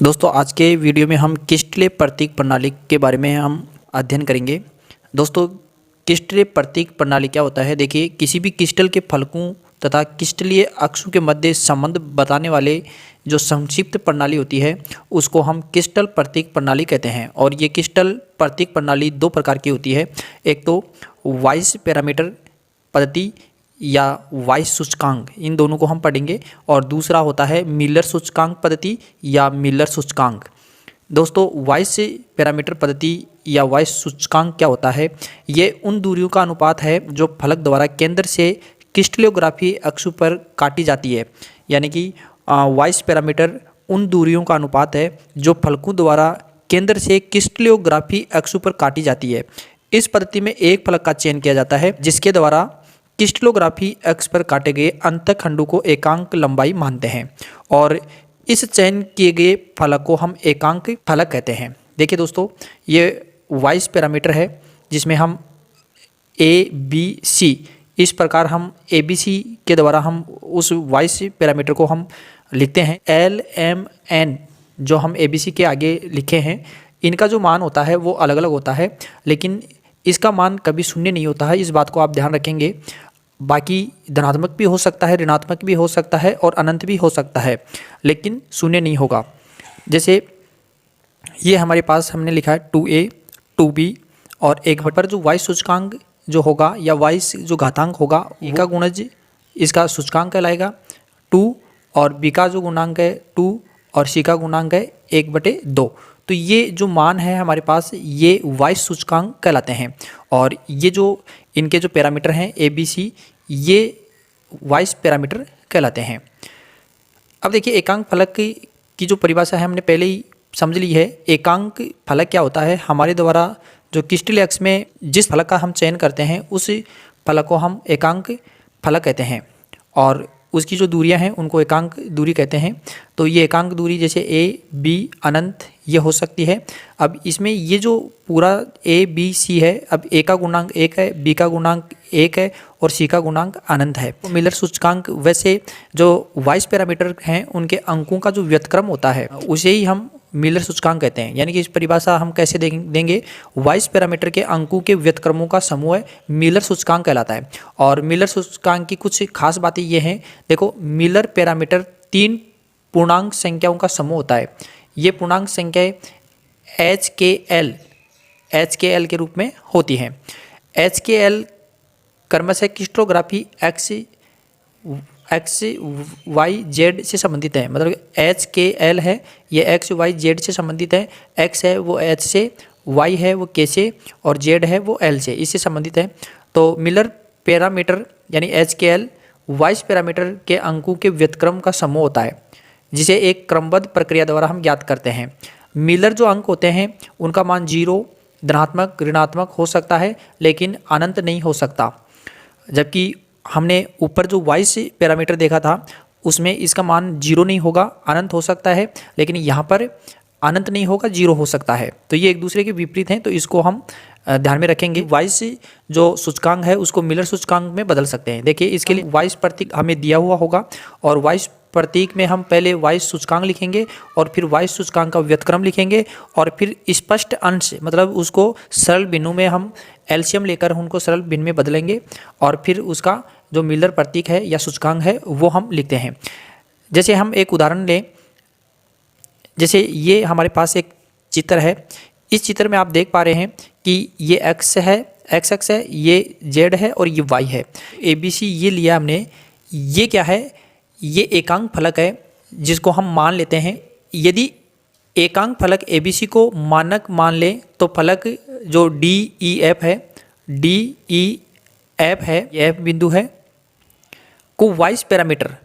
दोस्तों आज के वीडियो में हम क्रिस्टलीय प्रतीक प्रणाली के बारे में हम अध्ययन करेंगे। दोस्तों क्रिस्टलीय प्रतीक प्रणाली क्या होता है? देखिए, किसी भी क्रिस्टल के फलकों तथा क्रिस्टलीय अक्षों के मध्य संबंध बताने वाले जो संक्षिप्त प्रणाली होती है उसको हम क्रिस्टल प्रतीक प्रणाली कहते हैं। और ये क्रिस्टल प्रतीक प्रणाली दो प्रकार की होती है। एक तो वाइस पैरामीटर पद्धति या वाइस सूचकांक, इन दोनों को हम पढ़ेंगे। और दूसरा होता है मिलर सूचकांक पद्धति या मिलर सूचकांक। दोस्तों वाइस पैरामीटर पद्धति या वाइस सूचकांक क्या होता है? ये उन दूरियों का अनुपात है जो फलक द्वारा केंद्र से क्रिस्टलोग्राफी अक्ष पर काटी जाती है। यानी कि वाइस पैरामीटर उन दूरियों का अनुपात है जो फलकों द्वारा केंद्र से क्रिस्टलोग्राफी अक्ष पर काटी जाती है। इस पद्धति में एक फलक का चयन किया जाता है जिसके द्वारा क्रिस्टलोग्राफी अक्ष पर काटे गए अंतःखंडों को एकांक लंबाई मानते हैं और इस चयन किए गए फलक को हम एकांक फलक कहते हैं। देखिए दोस्तों, ये वाइस पैरामीटर है जिसमें हम ABC, इस प्रकार हम ABC के द्वारा हम उस वाइस पैरामीटर को हम लिखते हैं। LMN जो हम ABC के आगे लिखे हैं, इनका जो मान होता है वो अलग अलग होता है, लेकिन इसका मान कभी शून्य नहीं होता है। इस बात को आप ध्यान रखेंगे। बाकी धनात्मक भी हो सकता है, ऋणात्मक भी हो सकता है और अनंत भी हो सकता है, लेकिन शून्य नहीं होगा। जैसे ये हमारे पास हमने लिखा है 2A 2B और एक पर जो वाइस सूचकांक जो होगा या वाइस जो घातांक होगा, ए का गुणज इसका सूचकांक कहलाएगा 2 और बी का जो गुणांक है 2 और सी का गुणांक है 1/2। तो ये जो मान है हमारे पास ये वाइस सूचकांक कहलाते हैं। और ये जो इनके जो पैरामीटर हैं ABC, ये वाइस पैरामीटर कहलाते हैं। अब देखिए, एकांक फलक की जो परिभाषा है हमने पहले ही समझ ली है। एकांक फलक क्या होता है? हमारे द्वारा जो क्रिस्टलीय अक्ष में जिस फलक का हम चयन करते हैं उस फलक को हम एकांक फलक कहते हैं और उसकी जो दूरियां हैं उनको एकांक दूरी कहते हैं। तो ये एकांक दूरी जैसे A B अनंत ये हो सकती है। अब इसमें ये जो पूरा ABC है, अब A का गुणांक 1 है, B का गुणांक 1 है और C का गुणांक अनंत है। तो मिलर सूचकांक वैसे जो वाइस पैरामीटर हैं उनके अंकों का जो व्युत्क्रम होता है उसे ही हम मिलर सूचकांक कहते हैं। यानी कि इस परिभाषा हम कैसे देंगे? वाइस पैरामीटर के अंकों के व्युत्क्रमों का समूह है मिलर सूचकांक कहलाता है। और मिलर सूचकांक की कुछ खास बातें ये हैं। देखो, मिलर पैरामीटर 3 पूर्णांक संख्याओं का समूह होता है। ये पूर्णांक संख्याएं HKL के रूप में होती हैं। HKL क्रमशः क्रिस्टलोग्राफी XYZ से संबंधित है। मतलब HKL है ये XYZ से संबंधित है। X है वो H से, Y है वो K से और Z है वो L से, इससे संबंधित है। तो मिलर पैरामीटर यानी HKL वाइस पैरामीटर के अंकों के व्युत्क्रम का समूह होता है जिसे एक क्रमबद्ध प्रक्रिया द्वारा हम ज्ञात करते हैं। मिलर जो अंक होते हैं उनका मान 0, धनात्मक, ऋणात्मक हो सकता है, लेकिन अनंत नहीं हो सकता। जबकि हमने ऊपर जो वाइस पैरामीटर देखा था उसमें इसका मान 0 नहीं होगा, अनंत हो सकता है, लेकिन यहाँ पर अनंत नहीं होगा, 0 हो सकता है। तो ये एक दूसरे के विपरीत हैं, तो इसको हम ध्यान में रखेंगे। वाइस जो सूचकांक है उसको मिलर सूचकांक में बदल सकते हैं। देखिए, इसके लिए वाइस प्रतीक हमें दिया हुआ होगा और वाइस प्रतीक में हम पहले वाइस सूचकांक लिखेंगे और फिर वाइस सूचकांक का व्युत्क्रम लिखेंगे और फिर स्पष्ट अंश मतलब उसको सरल भिन्नों में हम एलसीएम लेकर उनको सरल भिन्न में बदलेंगे और फिर उसका जो मिलर प्रतीक है या सूचकांक है वो हम लिखते हैं। जैसे हम एक उदाहरण लें, जैसे ये हमारे पास एक चित्र है। इस चित्र में आप देख पा रहे हैं कि ये x है, x अक्ष है, ये z है और ये y है। ABC ये लिया हमने। ये क्या है? ये एकांक फलक है जिसको हम मान लेते हैं। यदि एकांक फलक ABC को मानक मान लें तो फलक जो DEF है, DEF है, ये F बिंदु है, को वाइस पैरामीटर,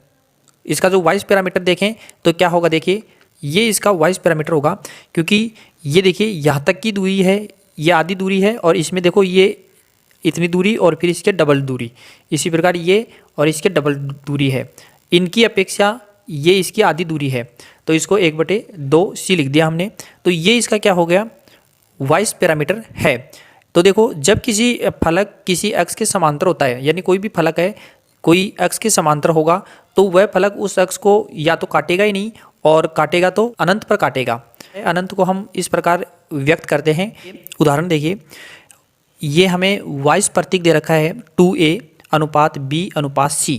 इसका जो वाइस पैरामीटर देखें तो क्या होगा? देखिए, ये इसका वाइस पैरामीटर होगा क्योंकि ये देखिए यहाँ तक की दूरी है, ये आधी दूरी है और इसमें देखो ये इतनी दूरी और फिर इसके डबल दूरी, इसी प्रकार ये और इसके डबल दूरी है। इनकी अपेक्षा ये इसकी आधी दूरी है, तो इसको 1/2C लिख दिया हमने। तो ये इसका क्या हो गया? वाइस पैरामीटर है। तो देखो, जब किसी फलक किसी अक्ष के समांतर होता है, यानी कोई भी फलक है कोई अक्ष के समांतर होगा तो वह फलक उस अक्ष को या तो काटेगा ही नहीं और काटेगा तो अनंत पर काटेगा। अनंत को हम इस प्रकार व्यक्त करते हैं। उदाहरण देखिए, ये हमें वाइस प्रतीक दे रखा है 2a अनुपात b अनुपात c।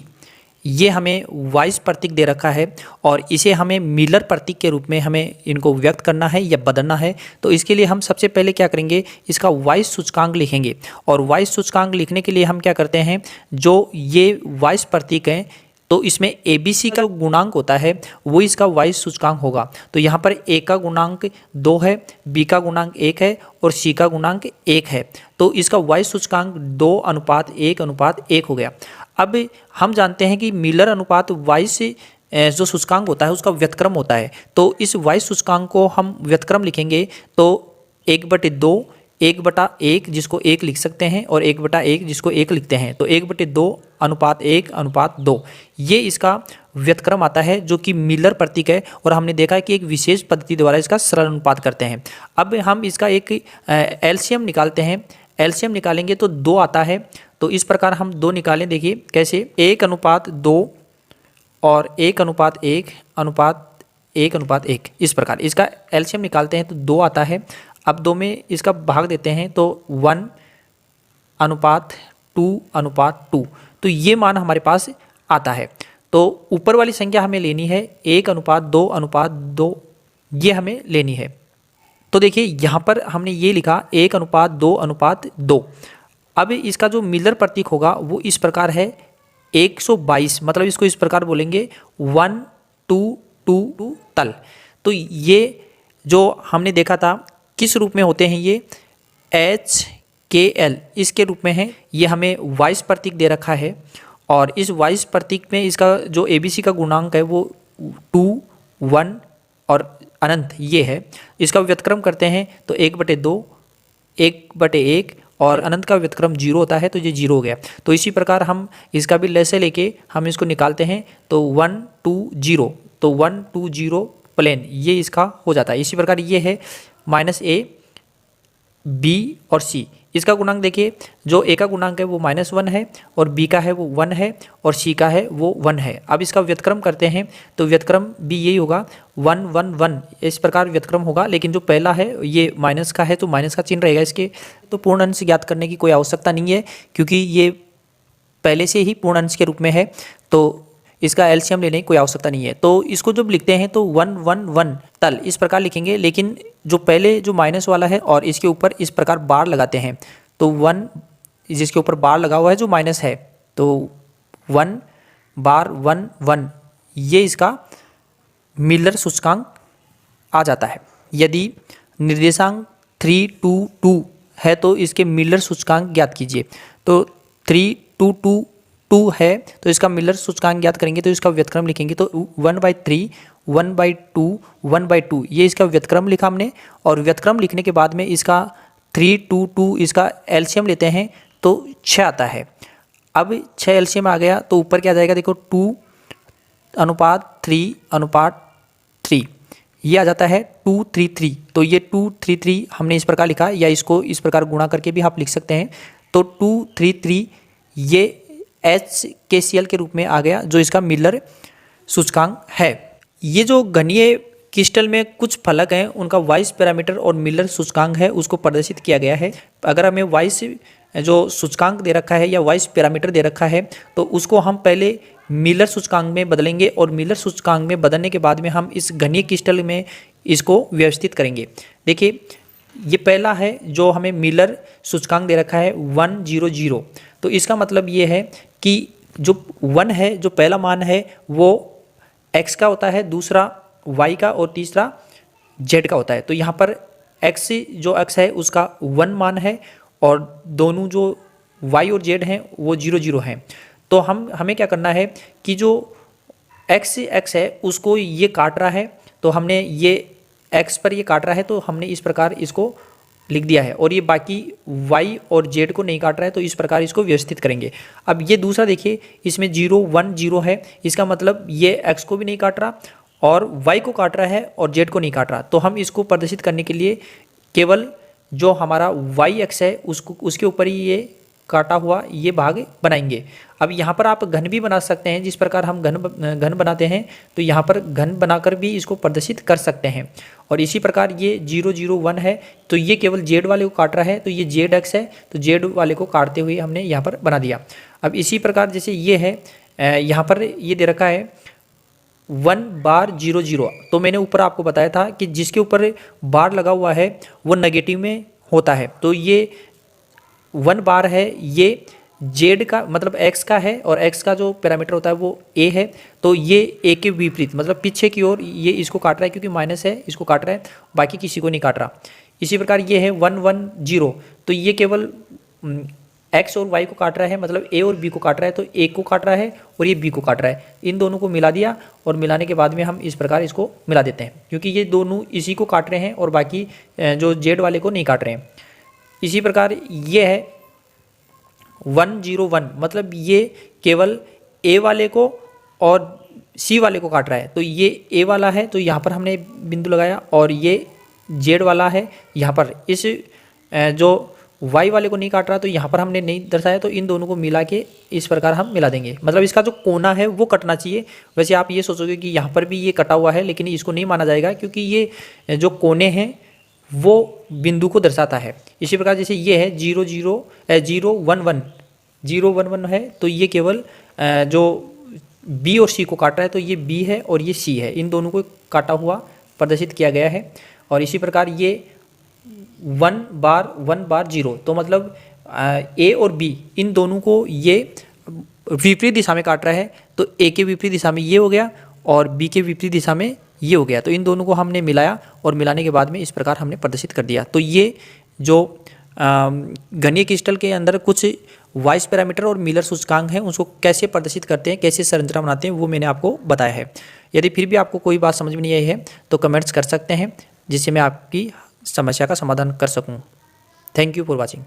ये हमें वाइस प्रतीक दे रखा है और इसे हमें मिलर प्रतीक के रूप में हमें इनको व्यक्त करना है या बदलना है। तो इसके लिए हम सबसे पहले क्या करेंगे, इसका वाइस सूचकांक लिखेंगे। और वाइस सूचकांक लिखने के लिए हम क्या करते हैं, जो ये वाइस प्रतीक हैं तो इसमें ABC का गुणांक होता है वो इसका वाइस सूचकांक होगा। तो यहाँ पर A का गुणांक 2 है, B का गुणांक 1 है और C का गुणांक 1 है। तो इसका वाइस सूचकांक 2:1:1 हो गया। अब हम जानते हैं कि मिलर अनुपात वाइस जो सूचकांक होता है उसका व्युत्क्रम होता है। तो इस वाइस सूचकांक को हम व्युत्क्रम लिखेंगे तो 1/2 1/1 जिसको 1 लिख सकते हैं और 1/1 जिसको 1 लिखते हैं। तो 1/2:1:2 ये इसका व्युत्क्रम आता है जो कि मिलर प्रतीक है। और हमने देखा है कि एक विशेष पद्धति द्वारा इसका सरल अनुपात करते हैं। अब हम इसका एक एलसीएम निकालते हैं। एलसीएम निकालेंगे तो 2 आता है। तो इस प्रकार हम 2 निकालें, देखिए कैसे, 1:2 और 1:1:1 इस प्रकार इसका एलसीएम निकालते हैं तो 2 आता है। अब 2 में इसका भाग देते हैं तो 1:2:2। तो ये मान हमारे पास आता है। तो ऊपर वाली संख्या हमें लेनी है 1:2:2 ये हमें लेनी है। तो देखिए यहाँ पर हमने ये लिखा 1:2:2। अब इसका जो मिलर प्रतीक होगा वो इस प्रकार है 122, मतलब इसको इस प्रकार बोलेंगे 1 2 2 2 तल। तो ये जो हमने देखा था किस रूप में होते हैं, ये HKL इसके रूप में है। ये हमें वाइस प्रतीक दे रखा है और इस वाइस प्रतीक में इसका जो ABC का गुणांक है वो 2 1 और अनंत ये है। इसका व्युत्क्रम करते हैं तो 1/2 1/1 और अनंत का व्युत्क्रम 0 होता है तो ये 0 हो गया। तो इसी प्रकार हम इसका भी लय से लेके हम इसको निकालते हैं तो 1 2 0, तो 1 2 0 प्लेन ये इसका हो जाता है। इसी प्रकार ये है -a b और c। इसका गुणांक देखिए, जो a का गुणांक है वो -1 है और b का है वो 1 है और c का है वो 1 है। अब इसका व्युत्क्रम करते हैं तो व्युत्क्रम भी यही होगा 1 1 1 इस प्रकार व्युत्क्रम होगा। लेकिन जो पहला है ये माइनस का है तो माइनस का चिन्ह रहेगा इसके। तो पूर्ण अंश ज्ञात करने की कोई आवश्यकता नहीं है क्योंकि ये पहले से ही पूर्ण अंश के रूप में है, तो इसका एलसीएम लेने की कोई आवश्यकता नहीं है। तो इसको जब लिखते हैं तो 1 1 1 तल इस प्रकार लिखेंगे। लेकिन जो पहले जो माइनस वाला है और इसके ऊपर इस प्रकार बार लगाते हैं तो 1 जिसके ऊपर बार लगा हुआ है जो माइनस है तो 1 बार 1 1 ये इसका मिलर सूचकांक आ जाता है। यदि निर्देशांक 3 2 2 है तो इसके मिलर सूचकांक ज्ञात कीजिए। तो 3 2 2 2 है तो इसका मिलर सूचकांक ज्ञात करेंगे तो इसका व्युत्क्रम लिखेंगे तो 1/3 1/2 1/2 ये इसका व्युत्क्रम लिखा हमने। और व्युत्क्रम लिखने के बाद में इसका 3 2 2 इसका एलसीएम लेते हैं तो 6 आता है। अब 6 एलसीएम आ गया तो ऊपर क्या आ जाएगा, देखो 2:3:3 ये आ जाता है 233। तो ये 233 हमने इस प्रकार लिखा या इसको इस प्रकार गुणा करके भी आप लिख सकते हैं। तो 233 ये HKCl के रूप में आ गया जो इसका मिलर सूचकांक है। ये जो घनीय क्रिस्टल में कुछ फलक हैं उनका वाइस पैरामीटर और मिलर सूचकांक है उसको प्रदर्शित किया गया है। अगर हमें वाइस जो सूचकांक दे रखा है या वाइस पैरामीटर दे रखा है तो उसको हम पहले मिलर सूचकांक में बदलेंगे और मिलर सूचकांक में बदलने के बाद में हम इस घनीय क्रिस्टल में इसको व्यवस्थित करेंगे। देखिए ये पहला है जो हमें मिलर सूचकांक दे रखा है 1 0 0। तो इसका मतलब ये है कि जो 1 है जो पहला मान है वो x का होता है, दूसरा y का और तीसरा z का होता है। तो यहाँ पर x जो x है उसका 1 मान है और दोनों जो y और z हैं वो 0 0 हैं। तो हमें क्या करना है कि जो x है उसको ये काट रहा है तो हमने ये x पर ये काट रहा है तो हमने इस प्रकार इसको लिख दिया है और ये बाकी y और z को नहीं काट रहा है तो इस प्रकार इसको व्यवस्थित करेंगे। अब ये दूसरा देखिए इसमें 0 1 0 है, इसका मतलब ये x को भी नहीं काट रहा और y को काट रहा है और z को नहीं काट रहा। तो हम इसको प्रदर्शित करने के लिए केवल जो हमारा y x है उसके ऊपर ही ये काटा हुआ ये भाग बनाएंगे। अब यहाँ पर आप घन भी बना सकते हैं, जिस प्रकार हम घन बनाते हैं तो यहाँ पर घन बनाकर भी इसको प्रदर्शित कर सकते हैं। और इसी प्रकार ये 0 0 1 है तो ये केवल जेड वाले को काट रहा है, तो ये जेड एक्स है, तो जेड वाले को काटते हुए हमने यहाँ पर बना दिया। अब इसी प्रकार जैसे ये है, यहाँ पर ये दे रखा है 1 बार 0 0, तो मैंने ऊपर आपको बताया था कि जिसके ऊपर बार लगा हुआ है वो नेगेटिव में होता है। तो ये 1 बार है, ये जेड का मतलब एक्स का है और एक्स का जो पैरामीटर होता है वो ए है, तो ये ए के विपरीत मतलब पीछे की ओर ये इसको काट रहा है, क्योंकि माइनस है इसको काट रहा है, बाकी किसी को नहीं काट रहा। इसी प्रकार ये है 1 1 0, तो ये केवल एक्स और वाई को काट रहा है, मतलब ए और बी को काट रहा है, तो ए को काट रहा है और ये बी को काट रहा है। इन दोनों को मिला दिया और मिलाने के बाद में हम इस प्रकार इसको मिला देते हैं, क्योंकि ये दोनों इसी को काट रहे हैं और बाकी जो जेड वाले को नहीं काट रहे हैं। इसी प्रकार ये है 1 0 1, मतलब ये केवल ए वाले को और सी वाले को काट रहा है, तो ये ए वाला है तो यहाँ पर हमने बिंदु लगाया, और ये जेड वाला है यहाँ पर, इस जो वाई वाले को नहीं काट रहा तो यहाँ पर हमने नहीं दर्शाया, तो इन दोनों को मिला के इस प्रकार हम मिला देंगे। मतलब इसका जो कोना है वो कटना चाहिए। वैसे आप ये सोचोगे कि यहाँ पर भी ये कटा हुआ है, लेकिन इसको नहीं माना जाएगा, क्योंकि ये जो कोने हैं वो बिंदु को दर्शाता है। इसी प्रकार जैसे ये है 0 0 0 1 1 0 1 1 है, तो ये केवल जो बी और सी को काट रहा है, तो ये बी है और ये सी है, इन दोनों को काटा हुआ प्रदर्शित किया गया है। और इसी प्रकार ये 1 बार 0, तो मतलब ए और बी इन दोनों को ये विपरीत दिशा में काट रहा है, तो ए के विपरीत दिशा में ये हो गया और बी के विपरीत दिशा में ये हो गया। तो इन दोनों को हमने मिलाया और मिलाने के बाद में इस प्रकार हमने प्रदर्शित कर दिया। तो ये जो घनीय क्रिस्टल के अंदर कुछ वाइस पैरामीटर और मिलर सूचकांक हैं, उसको कैसे प्रदर्शित करते हैं, कैसे संरचना बनाते हैं, वो मैंने आपको बताया है। यदि फिर भी आपको कोई बात समझ में नहीं आई है तो कमेंट्स कर सकते हैं, जिससे मैं आपकी समस्या का समाधान कर सकूं। Thank you for watching.